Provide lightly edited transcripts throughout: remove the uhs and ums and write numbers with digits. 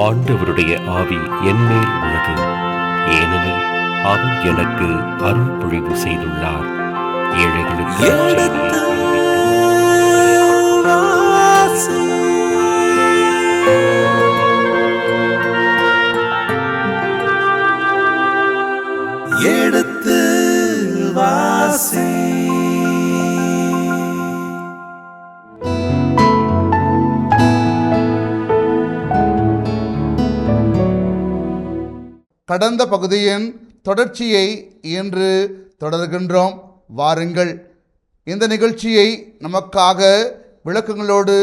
ஆண்டவருடைய ஆவி என்மேல் உள்ளது, ஏனெனில் அவர் எனக்கு அருள் பொழிவு செய்துள்ளார். ஏழைகளுக்கு எடுத்து வாசி. கடந்த பகுதியின் தொடர்ச்சியை இன்று தொடர்கின்றோம். வாருங்கள், இந்த நிகழ்ச்சியை நமக்காக விளக்கங்களோடு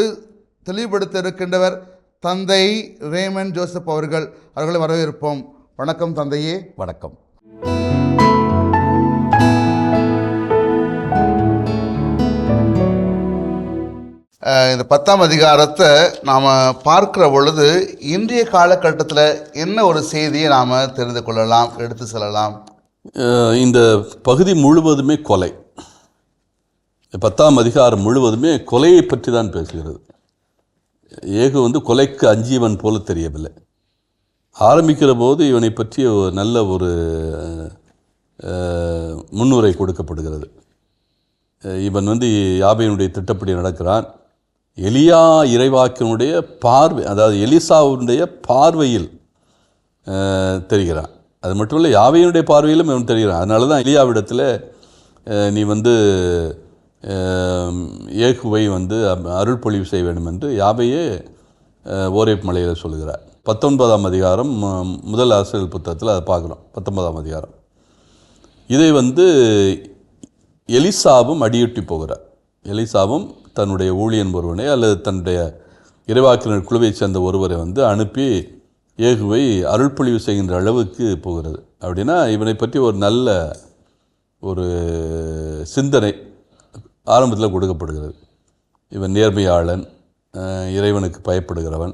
தெளிவுபடுத்த இருக்கின்றவர் தந்தை ரேமன் ஜோசப் அவர்களை வரவேற்போம். வணக்கம் தந்தையே. வணக்கம். இந்த 10ஆம் அதிகாரத்தை நாம் பார்க்குற பொழுது இன்றைய காலகட்டத்தில் என்ன ஒரு செய்தியை நாம் தெரிந்து கொள்ளலாம், எடுத்து செல்லலாம்? இந்த பகுதி முழுவதுமே கொலை. 10ஆம் அதிகாரம் முழுவதுமே கொலையை பற்றி தான் பேசுகிறது. ஏகு கொலைக்கு அஞ்சியவன் போல தெரியவில்லை. ஆரம்பிக்கிற போது இவனை பற்றிய நல்ல ஒரு முன்னுரை கொடுக்கப்படுகிறது. இவன் யாபேனுடைய திட்டப்படி நடக்கிறான். எலியா இறைவாக்கினுடைய பார்வை, அதாவது எலிசாவுடைய பார்வையில் தெரிகிறான். அது மட்டும் இல்லை, யாபேனுடைய பார்வையிலும் இவன் தெரிகிறான். அதனால தான் எலியாவிடத்தில் நீ ஏகுவை அருள் பொழிவு செய்ய வேண்டும் என்று யாபையே ஓரேப் மலையில் சொல்லுகிறார். 19ஆம் அதிகாரம் முதல் அரசியல் புத்தகத்தில் அதை பார்க்குறோம். 19ஆம் அதிகாரம் இதை எலிசாவும் அடியொட்டி போகிறார். எலிசாவும் தன்னுடைய ஊழியன் ஒருவனை அல்லது தன்னுடைய இறைவாக்கினர் குழுவை சேர்ந்த ஒருவரை அனுப்பி ஏகுவை அருள் பொழிவு செய்கின்ற அளவுக்கு போகிறது. அப்படின்னா இவனை பற்றி ஒரு நல்ல ஒரு சிந்தனை ஆரம்பத்தில் கொடுக்கப்படுகிறது. இவன் நேர்மையாளன், இறைவனுக்கு பயப்படுகிறவன்,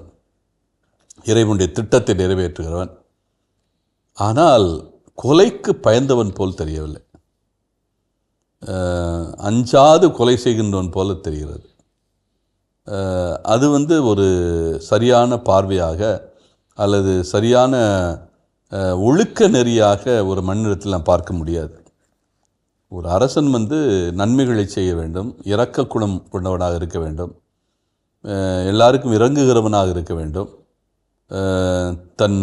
இறைவனுடைய திட்டத்தை நிறைவேற்றுகிறவன். ஆனால் கொலைக்கு பயந்தவன் போல் தெரியவில்லை. அஞ்சாது கொலை செய்கின்றவன் போல தெரிகிறது. அது ஒரு சரியான பார்வையாக அல்லது சரியான ஒழுக்க நெறியாக ஒரு மண்ணிடத்தில் நாம் பார்க்க முடியாது. ஒரு அரசன் நன்மைகளை செய்ய வேண்டும், இரக்க குணம் கொண்டவனாக இருக்க வேண்டும், எல்லாருக்கும் இறங்குகிறவனாக இருக்க வேண்டும், தன்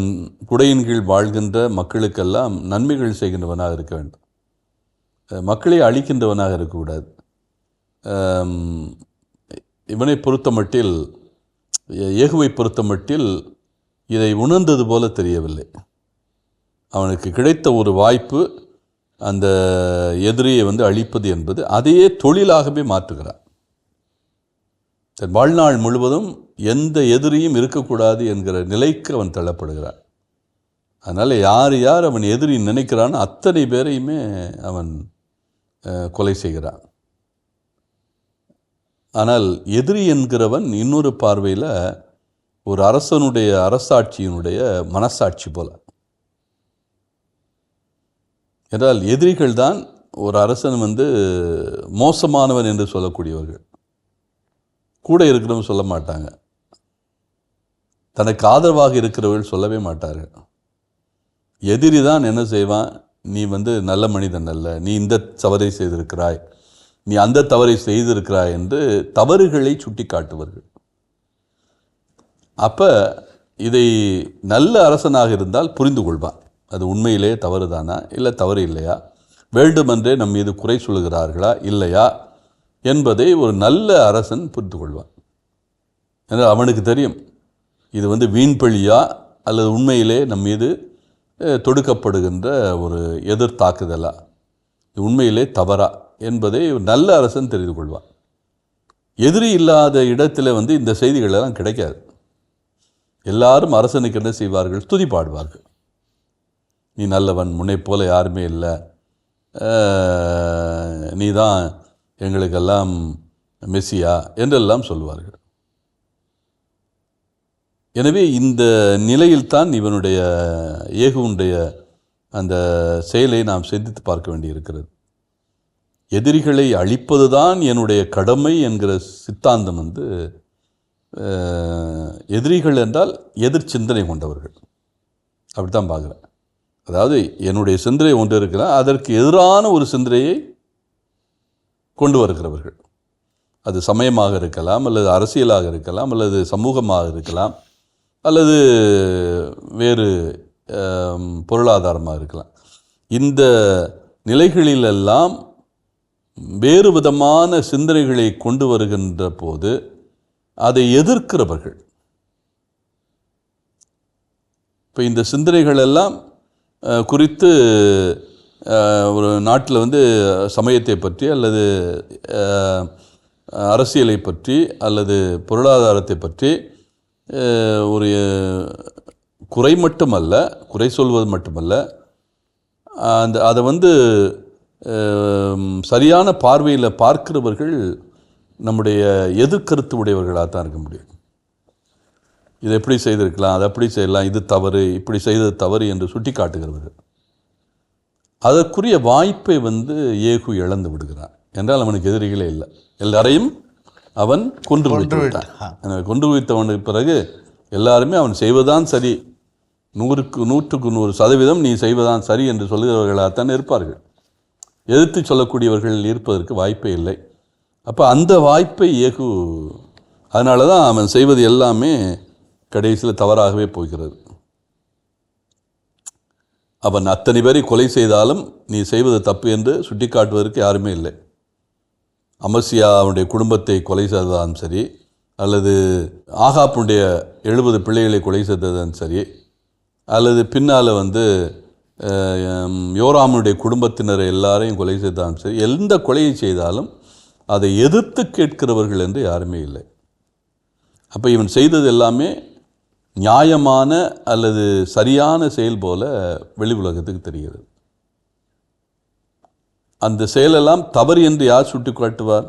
குடையின் கீழ் வாழ்கின்ற மக்களுக்கெல்லாம் நன்மைகள் செய்கின்றவனாக இருக்க வேண்டும், மக்களை அழிக்கின்றவனாக இருக்கக்கூடாது. இவனை பொறுத்தமட்டில், ஏகுவை பொறுத்தமட்டில் இதை உணர்ந்தது போல தெரியவில்லை. அவனுக்கு கிடைத்த ஒரு வாய்ப்பு அந்த எதிரியை அழிப்பது என்பது அதையே தொழிலாகவே மாற்றுகிறான். தன் வாழ்நாள் முழுவதும் எந்த எதிரியும் இருக்கக்கூடாது என்கிற நிலைக்கு அவன் தள்ளப்படுகிறான். அதனால் யார் யார் அவன் எதிரி நினைக்கிறானோ அத்தனை பேரையுமே அவன் கொலை செய்கிறான். ஆனால் எதிரி என்கிறவன் இன்னொரு பார்வையில் ஒரு அரசனுடைய அரசாட்சியினுடைய மனசாட்சி போல. என்றால் எதிரிகள் தான் ஒரு அரசன் மோசமானவன் என்று சொல்லக்கூடியவர்கள். கூட இருக்கிறவங்க சொல்ல மாட்டாங்க, தனக்கு ஆதரவாக இருக்கிறவர்கள் சொல்லவே மாட்டார்கள். எதிரி தான் என்ன செய்வான், நீ நல்ல மனிதன் அல்ல, நீ இந்த தவறை செய்திருக்கிறாய், நீ அந்த தவறை செய்திருக்கிறாய் என்று தவறுகளை சுட்டி காட்டுவார்கள். அப்போ இதை நல்ல அரசனாக இருந்தால் புரிந்து கொள்வான், அது உண்மையிலே தவறு தானா இல்லை தவறு இல்லையா, வேண்டுமென்றே நம் மீது குறை சொல்லுகிறார்களா இல்லையா என்பதை ஒரு நல்ல அரசன் புரிந்து கொள்வான். ஏன்னா அவனுக்கு தெரியும் இது வீண்பழியா அல்லது உண்மையிலே நம் மீது தொடுக்கப்படுகின்ற ஒரு எதிர்த்தாக்குதலா, உண்மையிலே தவறா என்பதை நல்ல அரசன் தெரிந்து கொள்வான். எதிரி இல்லாத இடத்துல இந்த செய்திகள் எல்லாம் கிடைக்காது. எல்லாரும் அரசனுக்கு என்ன செய்வார்கள், துதி பாடுவார்கள். நீ நல்லவன், முன்னை போல யாருமே இல்லை, நீ தான் எங்களுக்கெல்லாம் மெஸ்ஸியா என்றெல்லாம் சொல்லுவார்கள். எனவே இந்த நிலையில்தான் இவனுடைய ஏகுவுடைய அந்த செயலை நாம் சிந்தித்து பார்க்க வேண்டியிருக்கிறது. எதிரிகளை அழிப்பது தான் என்னுடைய கடமை என்கிற சித்தாந்தம் எதிரிகள் என்றால் எதிர் சிந்தனை கொண்டவர்கள், அப்படி தான் பார்க்குறேன். அதாவது என்னுடைய சிந்தனை ஒன்று இருக்கிறான், அதற்கு எதிரான ஒரு சிந்தனையை கொண்டு வருகிறவர்கள். அது சமயமாக இருக்கலாம், அல்லது அரசியலாக இருக்கலாம், அல்லது சமூகமாக இருக்கலாம், அல்லது வேறு பொருளாதாரமாக இருக்கலாம். இந்த நிலைகளிலெல்லாம் வேறு விதமான சிந்தனைகளை கொண்டு வருகின்ற போது அதை எதிர்க்கிறவர்கள். இப்போ இந்த சிந்தனைகள் எல்லாம் குறித்து ஒரு நாட்டில் சமயத்தை பற்றி அல்லது அரசியலை பற்றி அல்லது பொருளாதாரத்தை பற்றி ஒரு குறை மட்டுமல்ல, குறை சொல்வது மட்டுமல்ல, அதை சரியான பார்வையில் பார்க்கிறவர்கள் நம்முடைய எதிர்கருத்து உடையவர்களாக தான் இருக்க முடியும். இதை எப்படி செய்திருக்கலாம், அதை எப்படி செய்யலாம், இது தவறு, இப்படி செய்தது தவறு என்று சுட்டி காட்டுகிறவர்கள். அதற்குரிய வாய்ப்பை ஏகு இழந்து விடுகிறான். என்றால் அவனுக்கு எதிரிகளே இல்லை, எல்லாரையும் அவன் கொன்று விட்டான். கொன்று வைத்தவனுக்கு பிறகு எல்லாருமே அவன் செய்வதுதான் சரி, 100க்கு 100% நீ செய்வதுதான் சரி என்று சொல்லுகிறவர்களாகத்தான் இருப்பார்கள். எதிர்த்து சொல்லக்கூடியவர்கள் இருப்பதற்கு வாய்ப்பே இல்லை. அப்போ அந்த வாய்ப்பை ஏகு, அதனால தான் அவன் செய்வது எல்லாமே கடைசியில் தவறாகவே போகிறது. அவன் அத்தனை பேரை கொலை செய்தாலும் நீ செய்வது தப்பு என்று சுட்டி காட்டுவதற்கு யாருமே இல்லை. அமசியா அவனுடைய குடும்பத்தை கொலை செய்ததாலும் சரி, அல்லது ஆகாப்புடைய 70 பிள்ளைகளை கொலை செய்ததும் சரி, அல்லது பின்னால் யோராமுடைய குடும்பத்தினரை எல்லாரையும் கொலை செய்தாலும் சரி, எந்த கொலையை செய்தாலும் அதை எதிர்த்து கேட்கிறவர்கள் என்று யாருமே இல்லை. அப்போ இவன் செய்தது எல்லாமே நியாயமான அல்லது சரியான செயல் போல வெளி உலகத்துக்கு தெரிகிறது. அந்த செயலெல்லாம் தவறு என்று யார் சுட்டி காட்டுவார்?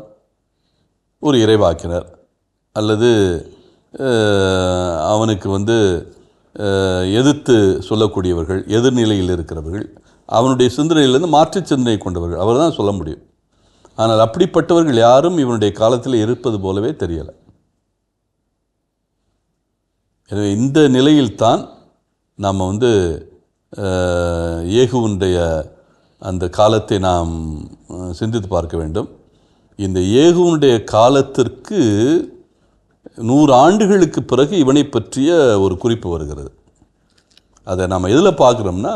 ஒரு இறைவாக்கினர் அல்லது அவனுக்கு எதிர்த்து சொல்லக்கூடியவர்கள், எதிர்நிலையில் இருக்கிறவர்கள், அவனுடைய சிந்தனையிலிருந்து மாற்று சிந்தனை கொண்டவர்கள், அவர் தான் சொல்ல முடியும். ஆனால் அப்படிப்பட்டவர்கள் யாரும் இவனுடைய காலத்தில் இருப்பது போலவே தெரியலை. எனவே இந்த நிலையில்தான் நாம் ஏகுவனுடைய அந்த காலத்தை நாம் சிந்தித்து பார்க்க வேண்டும். இந்த ஏகுவனுடைய காலத்திற்கு 100 ஆண்டுகளுக்கு பிறகு இவனை பற்றிய ஒரு குறிப்பு வருகிறது. அதை நாம் எதில் பார்க்குறோம்னா,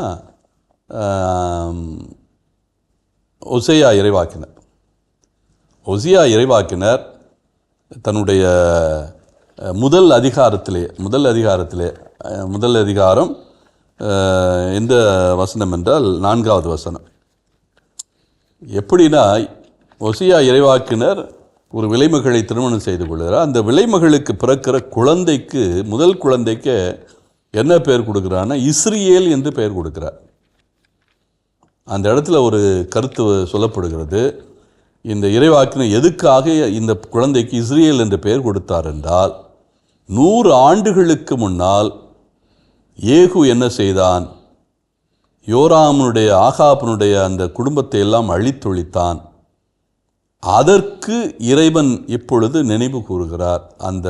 ஒசேயா இறைவாக்கினர். ஒசியா இறைவாக்கினர் தன்னுடைய முதல் அதிகாரம் எந்த வசனம் என்றால் 4வது வசனம். எப்படின்னா, ஒசியா இறைவாக்கினர் ஒரு விலைமகளை திருமணம் செய்து கொள்கிறார். அந்த விலைமகளுக்கு பிறக்கிற குழந்தைக்கு, முதல் குழந்தைக்கு என்ன பெயர் கொடுக்குறான்னா இஸ்ரேல் என்று பெயர் கொடுக்கிறார். அந்த இடத்துல ஒரு கருத்து சொல்லப்படுகிறது. இந்த இறைவாக்கினர் எதுக்காக இந்த குழந்தைக்கு இஸ்ரேல் என்று பெயர் கொடுத்தார் என்றால், 100 ஆண்டுகளுக்கு முன்னால் ஏகு என்ன செய்தான்? யோராமுடைய ஆகாபனுடைய அந்த குடும்பத்தை எல்லாம் அழித்தொழித்தான். அதற்கு இறைவன் இப்பொழுது நினைவு கூறுகிறார், அந்த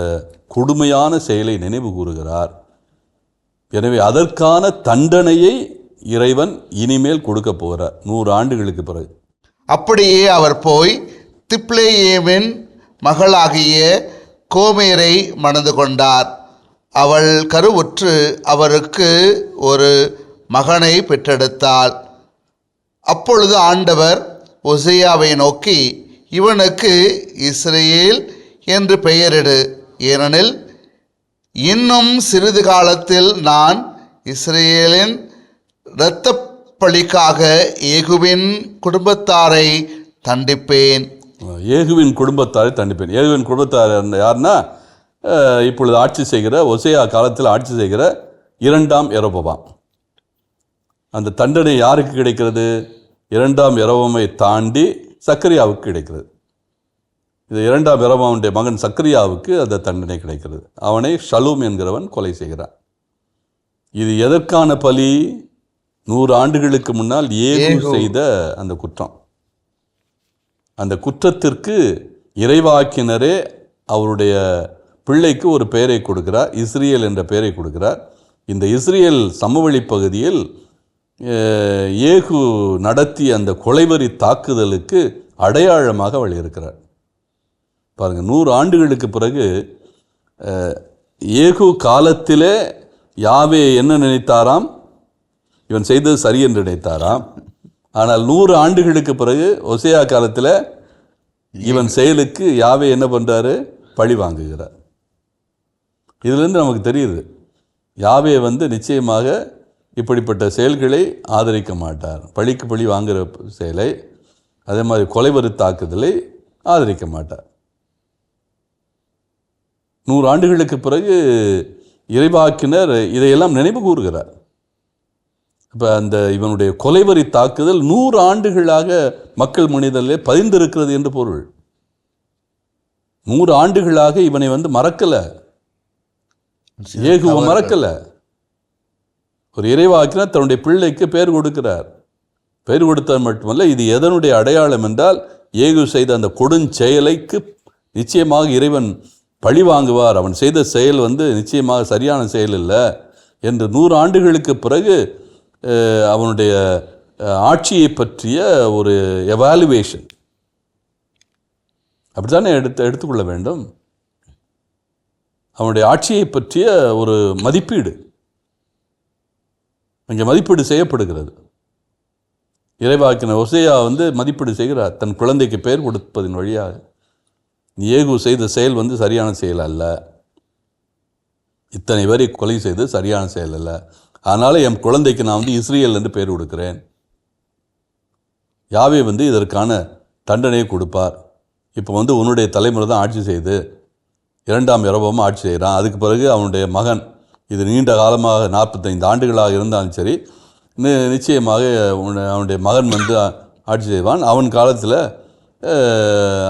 கொடுமையான செயலை நினைவு கூறுகிறார். எனவே அதற்கான தண்டனையை இறைவன் இனிமேல் கொடுக்க போகிறார் 100 ஆண்டுகளுக்கு பிறகு. அப்படியே அவர் போய் திப்லேயேமின் மகளாகிய கோமேரை மணந்து கொண்டார். அவள் கருவுற்று அவருக்கு ஒரு மகனை பெற்றெடுத்தாள். அப்பொழுது ஆண்டவர் ஒசேயாவை நோக்கி, இவனுக்கு இஸ்ரேல் என்று பெயரிடு, ஏனெனில் இன்னும் சிறிது காலத்தில் நான் இஸ்ரேலின் இரத்தப் பழிக்காக ஏகுவின் குடும்பத்தாரை தண்டிப்பேன். ஏகுவின் குடும்பத்தாரை தண்டிப்பேன். ஏகுவின் குடும்பத்தார் யாருன்னா, இப்பொழுது ஆட்சி செய்கிற, ஒசேயா காலத்தில் ஆட்சி செய்கிற 2ஆம் யெரொபெயாம். அந்த தண்டனை யாருக்கு கிடைக்கிறது? 2ஆம் யெரொபெயாமை தாண்டி சக்கரியாவுக்கு கிடைக்கிறது. இது 2ஆம் யெரொபெயாமுடைய மகன் சக்கரியாவுக்கு அந்த தண்டனை கிடைக்கிறது. அவனை ஷலூம் என்கிறவன் கொலை செய்கிறான். இது எதற்கான பலி? 100 ஆண்டுகளுக்கு முன்னால் ஏகு செய்த அந்த குற்றம். அந்த குற்றத்திற்கு இறைவாக்கினரே அவருடைய பிள்ளைக்கு ஒரு பெயரை கொடுக்கிறார், இஸ்ரேல் என்ற பெயரை கொடுக்கிறார். இந்த இஸ்ரேல் சமவெளி பகுதியில் ஏகு நடத்திய அந்த கொலைவரி தாக்குதலுக்கு அடையாளமாக அவள் இருக்கிறார். பாருங்கள், 100 ஆண்டுகளுக்கு பிறகு ஏகு காலத்திலே யாவே என்ன நினைத்தாராம்? இவன் செய்தது சரி என்று நினைத்தாராம். ஆனால் 100 ஆண்டுகளுக்கு பிறகு ஒசேயா காலத்தில் இவன் செயலுக்கு யாவே என்ன பண்ணுறாரு? பழி வாங்குகிறார். இதிலிருந்து நமக்கு தெரியுது, யாவே நிச்சயமாக இப்படிப்பட்ட செயல்களை ஆதரிக்க மாட்டார். பழிக்கு பழி வாங்குகிற செயலை, அதே மாதிரி கொலைவரி தாக்குதலை ஆதரிக்க மாட்டார். 100 ஆண்டுகளுக்கு பிறகு இறைவாக்கினர் இதையெல்லாம் நினைவு கூறுகிறார். இப்போ அந்த இவனுடைய கொலைவரி தாக்குதல் 100 ஆண்டுகளாக மக்கள் மனிதனிலே பதிந்திருக்கிறது என்று பொருள். 100 ஆண்டுகளாக இவனை மறக்கலை, ஏகுவை மறக்கலை. ஒரு இறைவாக்கினர் தன்னுடைய பிள்ளைக்கு பெயர் கொடுக்கிறார். பெயர் கொடுத்தது மட்டுமல்ல, இது எதனுடைய அடையாளம் என்றால், ஏகு செய்த அந்த கொடுஞ்செயலைக்கு நிச்சயமாக இறைவன் பழி வாங்குவார். அவன் செய்த செயல் நிச்சயமாக சரியான செயல் இல்லை என்று 100 ஆண்டுகளுக்கு பிறகு அவனுடைய ஆட்சியை பற்றிய ஒரு எவாலுவேஷன் அப்படித்தானே எடுத்துக்கொள்ள வேண்டும். அவனுடைய ஆட்சியை பற்றிய ஒரு மதிப்பீடு அங்கே மதிப்பீடு செய்யப்படுகிறது. இறைவாக்கின ஒசேயா மதிப்பீடு செய்கிறார் தன் குழந்தைக்கு பெயர் கொடுப்பதன் வழியாக. ஏகு செய்த செயல் சரியான செயல் அல்ல, இத்தனை பேரை கொலை செய்து சரியான செயல் அல்ல, அதனால் என் குழந்தைக்கு நான் இஸ்ரேல் என்று பெயர் கொடுக்கிறேன். யாவே இதற்கான தண்டனையை கொடுப்பார். இப்போ உன்னுடைய தலைமுறை தான் ஆட்சி செய்து 2ஆம் யெரொபெயாம் ஆட்சி செய்கிறான். அதுக்கு பிறகு அவனுடைய மகன், இது நீண்ட காலமாக 45 ஆண்டுகளாக இருந்தாலும் சரி, நிச்சயமாக அவனுடைய மகன் ஆட்சி செய்வான். அவன் காலத்தில்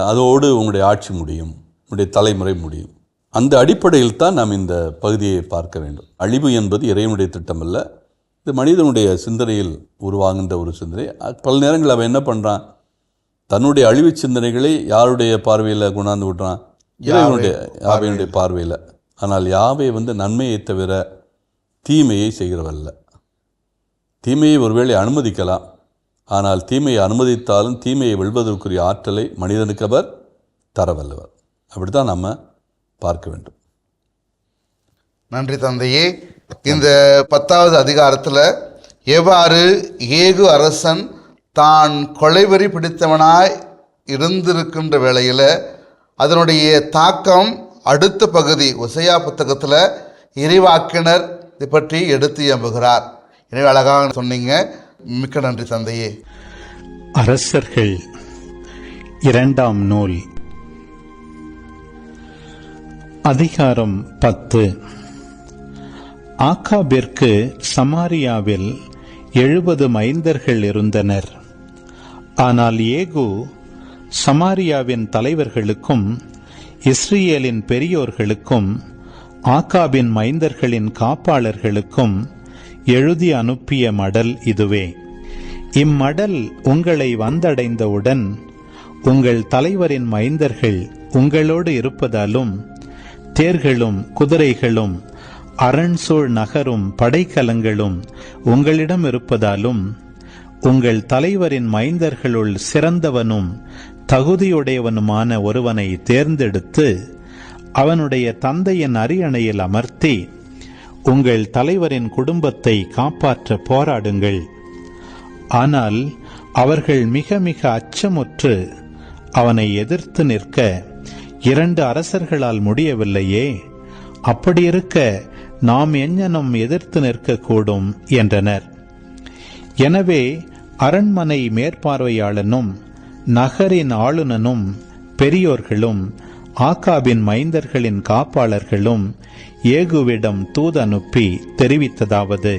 அதோடு உங்களுடைய ஆட்சி முடியும், உங்களுடைய தலைமுறை முடியும். அந்த அடிப்படையில் தான் நாம் இந்த பகுதியை பார்க்க வேண்டும். அழிவு என்பது இறைவனுடைய திட்டம் அல்ல, இது மனிதனுடைய சிந்தனையில் உருவாகின்ற ஒரு சிந்தனை. பல நேரங்களில் அவன் என்ன பண்ணுறான்? தன்னுடைய அழிவு சிந்தனைகளை யாருடைய பார்வையில் கொண்டாந்து விட்றான்? யாவையுடைய பார்வையில். ஆனால் யாவை நன்மையை தவிர தீமையை செய்கிறவல்ல. தீமையை ஒருவேளை அனுமதிக்கலாம், ஆனால் தீமையை அனுமதித்தாலும் தீமையை வெல்வதற்குரிய ஆற்றலை மனிதனுக்கு அவர் தரவல்லவர். அப்படி தான் நம்ம பார்க்க வேண்டும். நன்றி தந்தையே. இந்த 10வது அதிகாரத்தில் எவ்வாறு ஏகு அரசன் தான் கொலைவெறி பிடித்தவனாய் இருந்திருக்கின்ற வேளையில் அதனுடைய தாக்கம் அடுத்த பகுதி ஒசேயா புத்தகத்தில் இறைவாக்கினர் இதை பற்றி எடுத்து எம்புகிறார். எனவே அழகாக சொன்னீங்க, மிக்க நன்றி தந்தையே. அரசர்கள் 2ஆம் நூல் அதிகாரம் 10. ஆகாபிற்கு சமாரியாவில் 70 மைந்தர்கள் இருந்தனர். ஆனால் ஏகு சமாரியாவின் தலைவர்களுக்கும் இஸ்ரேலின் பெரியோர்களுக்கும் ஆகாபின் மைந்தர்களின் காப்பாளர்களுக்கும் எழுதி அனுப்பிய மடல் இதுவே. இம்மடல் உங்களை வந்தடைந்தவுடன் உங்கள் தலைவரின் மைந்தர்கள் உங்களோடு இருப்பதாலும் தேர்களும் குதிரைகளும் அரண்சூழ் நகரும் படைக்கலங்களும் உங்களிடம் இருப்பதாலும் உங்கள் தலைவரின் மைந்தர்களுள் சிறந்தவனும் தகுதியுடையவனுமான ஒருவனை தேர்ந்தெடுத்து அவனுடைய தந்தையின் அரியணையில் அமர்த்தி உங்கள் தலைவரின் குடும்பத்தை காப்பாற்ற போராடுங்கள். ஆனால் அவர்கள் மிக மிக அச்சமுற்று அவனை எதிர்த்து நிற்க 2 அரசர்களால் முடியவில்லையே. அப்படியிருக்க நாம் எஞ்ஞனும் எதிர்த்து நிற்கக்கூடும் என்றனர். எனவே அரண்மனை மேற்பார்வையாளனும் நகரின் ஆளுநனும் பெரியோர்களும் ஆகாபின் மைந்தர்களின் காப்பாளர்களும் ஏகுவிடம் தூதனுப்பி தெரிவித்ததாவது: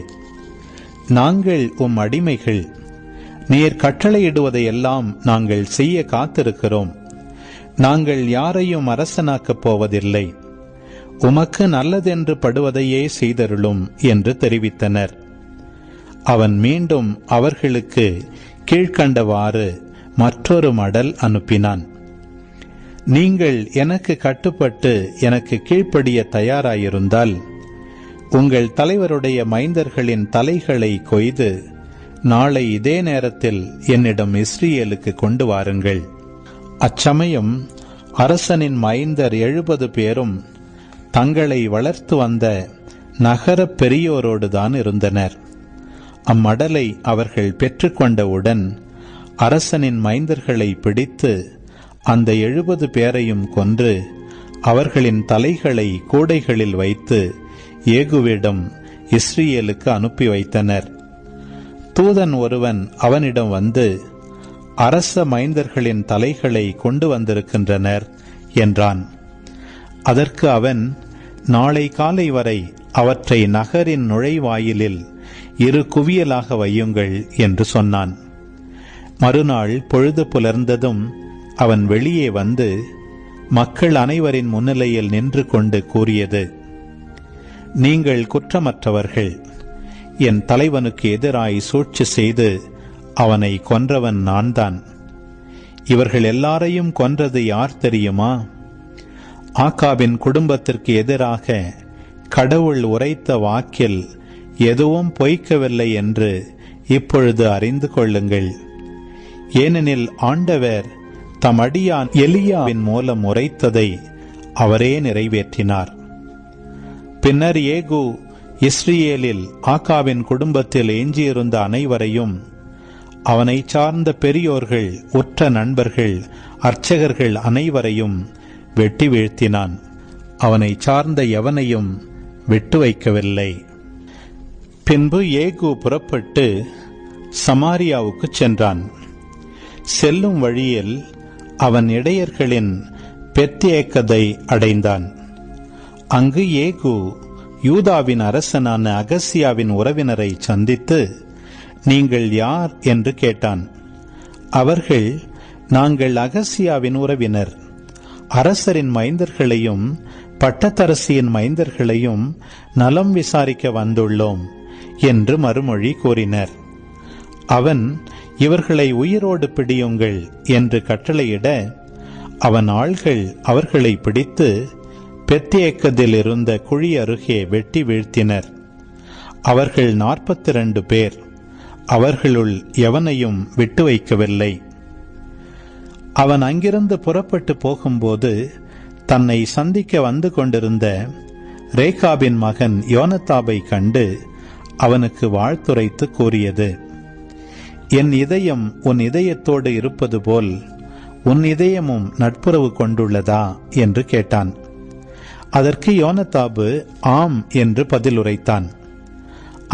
நாங்கள் உம் அடிமைகள், நீர் கட்டளையிடுவதையெல்லாம் நாங்கள் செய்ய காத்திருக்கிறோம். நாங்கள் யாரையும் அரசனாக்கப் போவதில்லை. உமக்கு நல்லதென்று படுவதையே செய்தருளும் என்று தெரிவித்தனர். அவன் மீண்டும் அவர்களுக்கு கீழ்க்கண்டவாறு மற்றொரு மடல் அனுப்பினான்: நீங்கள் எனக்கு கட்டுப்பட்டு எனக்கு கீழ்ப்படிய தயாராயிருந்தால் உங்கள் தலைவருடைய மைந்தர்களின் தலைகளை கொய்து நாளை இதே நேரத்தில் என்னிடம் இஸ்ரேலுக்கு கொண்டு வாருங்கள். அச்சமயம் அரசனின் மைந்தர் 70 பேரும் தங்களை வளர்த்து வந்த நகர பெரியோரோடுதான் இருந்தனர். அம்மடலை அவர்கள் பெற்றுக்கொண்டவுடன் அரசனின் மைந்தர்களை பிடித்து அந்த 70 பேரையும் கொன்று அவர்களின் தலைகளை கூடைகளில் வைத்து ஏகுவிடம் இஸ்ரேலுக்கு அனுப்பி வைத்தனர். தூதன் ஒருவன் அவனிடம் வந்து, அரச மைந்தர்களின் தலைகளை கொண்டு வந்திருக்கின்றனர் என்றான். அதற்கு அவன், நாளை காலை வரை அவற்றை நகரின் நுழைவாயிலில் 2 குவியலாக வையுங்கள் என்று சொன்னான். மறுநாள் பொழுது புலர்ந்ததும் அவன் வெளியே வந்து மக்கள் அனைவரின் முன்னிலையில் நின்று கொண்டு கூறியது, நீங்கள் குற்றமற்றவர்கள். என் தலைவனுக்கு எதிராய் சூழ்ச்சி செய்து அவனை கொன்றவன் நான்தான். இவர்கள் எல்லாரையும் கொன்றது யார் தெரியுமா? ஆகாபின் குடும்பத்திற்கு எதிராக கடவுள் உரைத்த வாக்கில் எதுவும் பொய்க்கவில்லை என்று இப்பொழுது அறிந்து கொள்ளுங்கள். ஏனெனில் ஆண்டவர் தம் அடியான் எலியாவின் மூலம் உரைத்ததை அவரே நிறைவேற்றினார். பின்னர் ஏகு இஸ்ரேலில் ஆகாவின் குடும்பத்தில் எஞ்சியிருந்த அனைவரையும், அவனை சார்ந்த பெரியோர்கள், உற்ற நண்பர்கள், அர்ச்சகர்கள் அனைவரையும் வெட்டி வீழ்த்தினான். அவனை சார்ந்த எவனையும் விட்டு வைக்கவில்லை. பின்பு ஏகு புறப்பட்டு சமாரியாவுக்கு சென்றான். செல்லும் வழியில் அவன் இடையர்களின் பெத்யேக்கதை அடைந்தான். அங்கு ஏகு யூதாவின் அரசனான அகசியாவின் உறவினரை சந்தித்து, நீங்கள் யார் என்று கேட்டான். அவர்கள், நாங்கள் அகசியாவின் உறவினர், அரசரின் மைந்தர்களையும் பட்டத்தரசியின் மைந்தர்களையும் நலம் விசாரிக்க வந்துள்ளோம் என்று மறுமொழி கூறினர். அவன், இவர்களை உயிரோடு பிடியுங்கள் என்று கட்டளையிட அவன் ஆள்கள் அவர்களை பிடித்து பெத்யேக்கதில் இருந்த குழி அருகே வெட்டி வீழ்த்தினர். அவர்கள் 42 பேர். அவர்களுள் எவனையும் விட்டு வைக்கவில்லை. அவன் அங்கிருந்து புறப்பட்டு போகும்போது தன்னை சந்திக்க வந்து கொண்டிருந்த ரேகாபின் மகன் யோனத்தாபை கண்டு அவனுக்கு வாழ்த்துரைத்து கூறியது, என் இதயம் உன் இதயத்தோடு இருப்பது போல் உன் இதயமும் நட்புறவு கொண்டுள்ளதா என்று கேட்டான். அதற்கு யோனத்தாபு ஆம் என்று பதிலுரைத்தான்.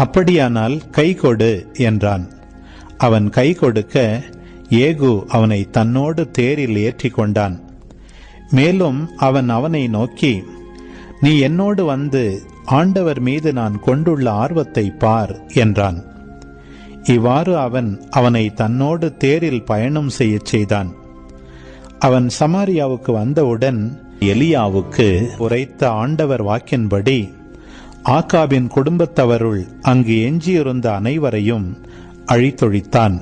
அப்படியானால் கை கொடு என்றான். அவன் கை கொடுக்க ஏகு அவனை தன்னோடு தேரில் ஏற்றி கொண்டான். மேலும் அவன் அவனை நோக்கி, நீ என்னோடு வந்து ஆண்டவர் மீது நான் கொண்டுள்ள ஆர்வத்தை பார் என்றான். இவ்வாறு அவன் அவனை தன்னோடு தேரில் பயணம் செய்யச் செய்தான். அவன் சமாரியாவுக்கு வந்தவுடன் எலியாவுக்கு உரைத்த ஆண்டவர் வாக்கின்படி ஆகாபின் குடும்பத்தவருள் அங்கு எஞ்சியிருந்த அனைவரையும் அழித்தொழித்தான்.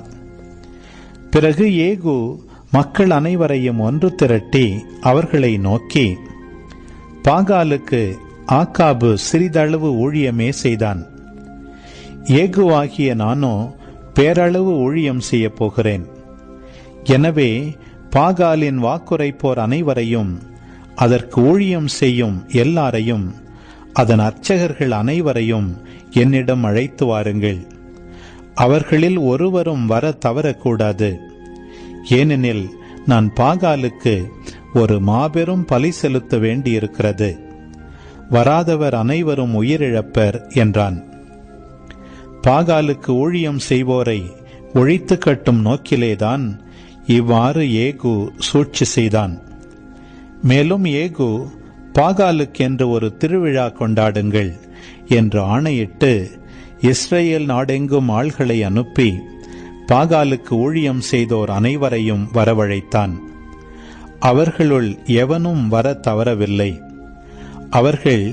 பிறகு ஏகு மக்கள் அனைவரையும் ஒன்று திரட்டி அவர்களை நோக்கி, பாகாலுக்கு ஆகாபு சிறிதளவு ஊழியமே செய்தான். ஏகுவாகிய நானோ பேரளவு ஊழியம் செய்ய போகிறேன். எனவே பாகாலின் வாக்குரைப்போர் அனைவரையும், அதற்கு ஊழியம் செய்யும் எல்லாரையும், அதன் அர்ச்சகர்கள் அனைவரையும் என்னிடம் அழைத்து வாருங்கள். அவர்களில் ஒருவரும் வர தவறக்கூடாது. ஏனெனில் நான் பாகாலுக்கு ஒரு மாபெரும் பலி செலுத்த வேண்டியிருக்கிறது. வராதவர் அனைவரும் உயிரிழப்பர் என்றான். பாகாலுக்கு ஊழியம் செய்வோரை ஒழித்து கட்டும் நோக்கிலேதான் இவ்வாறு ஏகு சூழ்ச்சி செய்தான். மேலும் ஏகு, பாகாலுக்கென்று ஒரு திருவிழா கொண்டாடுங்கள் என்று ஆணையிட்டு இஸ்ரேல் நாடெங்கும் ஆள்களை அனுப்பி பாகாலுக்கு ஊழியம் செய்தோர் அனைவரையும் வரவழைத்தான். அவர்களுள் எவனும் வர தவறவில்லை. அவர்கள்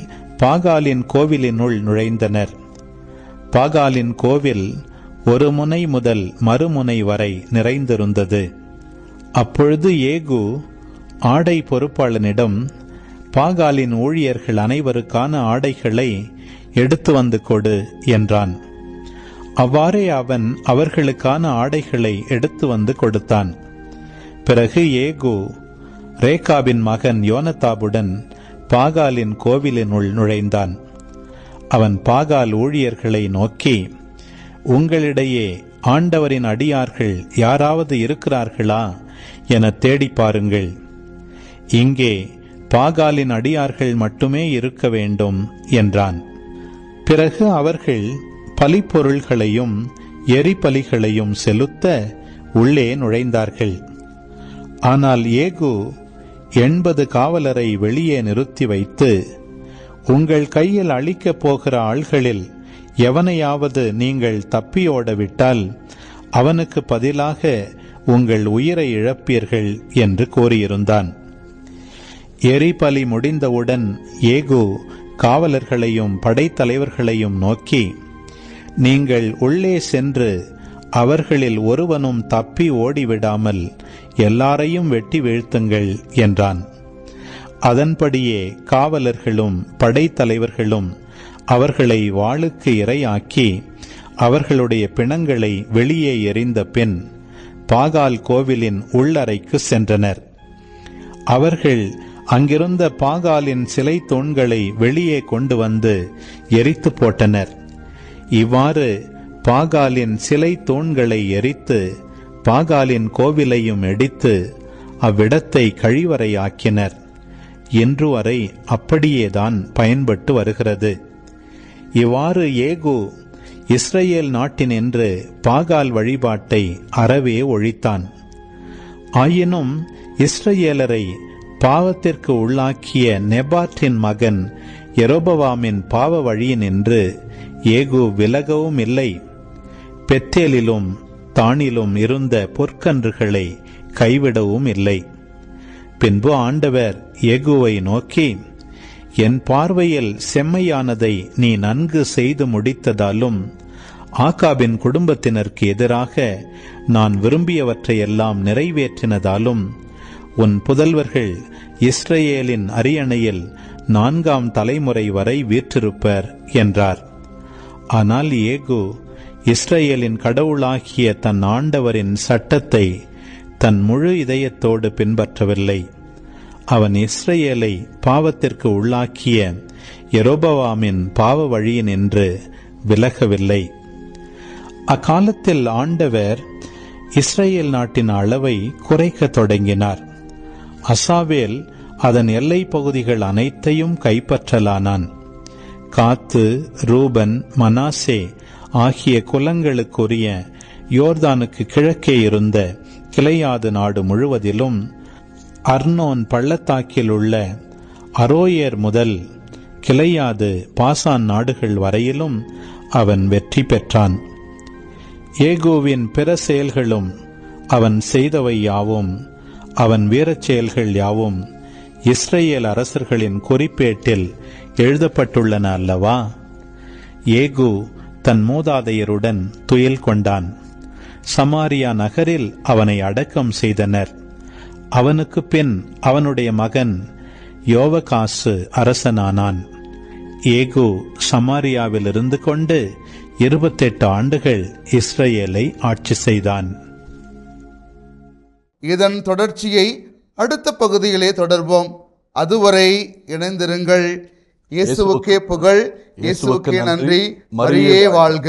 பாகாலின் கோவிலினுள் நுழைந்தனர். பாகாலின் கோவில் ஒரு முனை முதல் மறுமுனை வரை நிறைந்திருந்தது. அப்பொழுது ஏகு ஆடை பொறுப்பாளனிடம், பாகாலின் ஊழியர்கள் அனைவருக்கான ஆடைகளை எடுத்து வந்து கொடு என்றான். அவ்வாறே அவன் அவர்களுக்கான ஆடைகளை எடுத்து வந்து கொடுத்தான். பிறகு ஏகு ரேகாபின் மகன் யோனதாபுடன் பாகாலின் கோவிலினுள் நுழைந்தான். அவன் பாகால் ஊழியர்களை நோக்கி, உங்களிடையே ஆண்டவரின் அடியார்கள் யாராவது இருக்கிறார்களா என தேடி பாருங்கள். இங்கே பாகாலின் அடியார்கள் மட்டுமே இருக்க வேண்டும் என்றான். பிறகு அவர்கள் பலிப்பொருள்களையும் எரிபலிகளையும் செலுத்த உள்ளே நுழைந்தார்கள். ஆனால் ஏகு 80 காவலரை வெளியே நிறுத்தி வைத்து, உங்கள் கையில் அளிக்கப் போகிற ஆள்களில் எவனையாவது நீங்கள் தப்பியோட விட்டால் அவனுக்கு பதிலாக உங்கள் உயிரை இழப்பீர்கள் என்று கூறியிருந்தான். எரிபலி முடிந்தவுடன் ஏகு காவலர்களையும் படைத்தலைவர்களையும் நோக்கி, நீங்கள் உள்ளே சென்று அவர்களில் ஒருவனும் தப்பி ஓடிவிடாமல் எல்லாரையும் வெட்டி வீழ்த்துங்கள் என்றான். அதன்படியே காவலர்களும் படைத்தலைவர்களும் அவர்களை வாளுக்கு இரையாக்கி அவர்களுடைய பிணங்களை வெளியே எறிந்த பின் பாகால் கோவிலின் உள்ளறைக்கு சென்றனர். அவர்கள் அங்கிருந்த பாகாலின் சிலை தூண்களை வெளியே கொண்டு வந்து எரித்து போட்டனர். இவ்வாறு பாகாலின் சிலை தூண்களை எரித்து பாகாலின் கோவிலையும் இடித்து அவ்விடத்தை கழிவறையாக்கினர். இன்று வரை அப்படியேதான் பயன்பட்டு வருகிறது. இவ்வாறு ஏகு இஸ்ரேல் நாட்டினின்று பாகால் வழிபாட்டை அறவே ஒழித்தான். ஆயினும் இஸ்ரேலரை பாவத்திற்கு உள்ளாக்கிய நெபாற்றின் மகன் யெரொபெயாமின் பாவ வழியினின்று ஏகு விலகவும் இல்லை. பெத்தேலிலும் தானிலும் இருந்த பொற்கன்றுகளை கைவிடவும் இல்லை. பின்பு ஆண்டவர் ஏகுவை நோக்கி, என் பார்வையில் செம்மையானதை நீ நன்கு செய்து முடித்ததாலும் ஆகாபின் குடும்பத்தினருக்கு எதிராக நான் விரும்பியவற்றையெல்லாம் நிறைவேற்றினதாலும் உன் புதல்வர்கள் இஸ்ரேலின் அரியணையில் 4ஆம் தலைமுறை வரை வீற்றிருப்பர் என்றார். ஆனால் ஏகு இஸ்ரேலின் கடவுளாகிய தன் ஆண்டவரின் சட்டத்தை தன் முழு இதயத்தோடு பின்பற்றவில்லை. அவன் இஸ்ரேலை பாவத்திற்கு உள்ளாக்கிய யெரொபெயாமின் பாவ வழியினின்று விலகவில்லை. அக்காலத்தில் ஆண்டவர் இஸ்ரேல் நாட்டின் அளவை குறைக்க தொடங்கினார். அசாவேல் அதன் எல்லை பகுதிகள் அனைத்தையும் கைப்பற்றலானான். காத்து, ரூபன், மனாசே ஆகிய குலங்களுக்குரிய யோர்தானுக்கு கிழக்கே இருந்த கிளையாது நாடு முழுவதிலும் அர்னோன் பள்ளத்தாக்கில் உள்ள அரோயேர் முதல் கிளையாது பாசான் நாடுகள் வரையிலும் அவன் வெற்றி பெற்றான். ஏகுவின் பிற செயல்களும் அவன் செய்தவை யாவும், அவன் வீரச் செயல்கள் யாவும் இஸ்ரேல் அரசர்களின் குறிப்பேட்டில் எழுதப்பட்டுள்ளன அல்லவா? ஏகு தன் மூதாதையருடன் துயில் கொண்டான். சமாரியா நகரில் அவனை அடக்கம் செய்தனர். அவனுக்கு பின் அவனுடைய மகன் யோவகாசு அரசனானான். ஏகு சமாரியாவில் இருந்து கொண்டு 28 ஆண்டுகள் இஸ்ரேலை ஆட்சி செய்தான். இதன் தொடர்ச்சியை அடுத்த பகுதியிலே தொடர்வோம். அதுவரை இணைந்திருங்கள். இயேசுவுக்கே புகழ், இயேசுவுக்கே நன்றி, மரியே வாழ்க.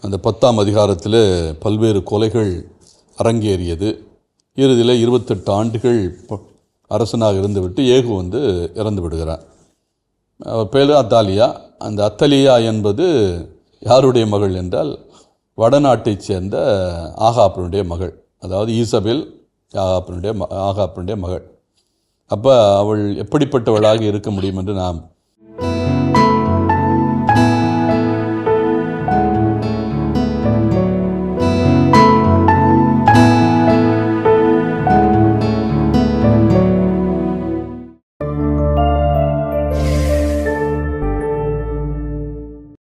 அந்த 10ஆம் அதிகாரத்தில் பல்வேறு கொலைகள் அரங்கேறியது. இறுதியில் 28 ஆண்டுகள் அரசனாக இருந்துவிட்டு ஏகு இறந்து விடுகிறார். பேரு அத்தாலியா. அந்த அத்தலியா என்பது யாருடைய மகள் என்றால் வடநாட்டைச் சேர்ந்த ஆகாப்பினுடைய மகள். அதாவது ஈசபெல் ஆகாப்பினுடைய மகள். அப்போ அவள் எப்படிப்பட்டவளாக இருக்க முடியும் என்று நாம்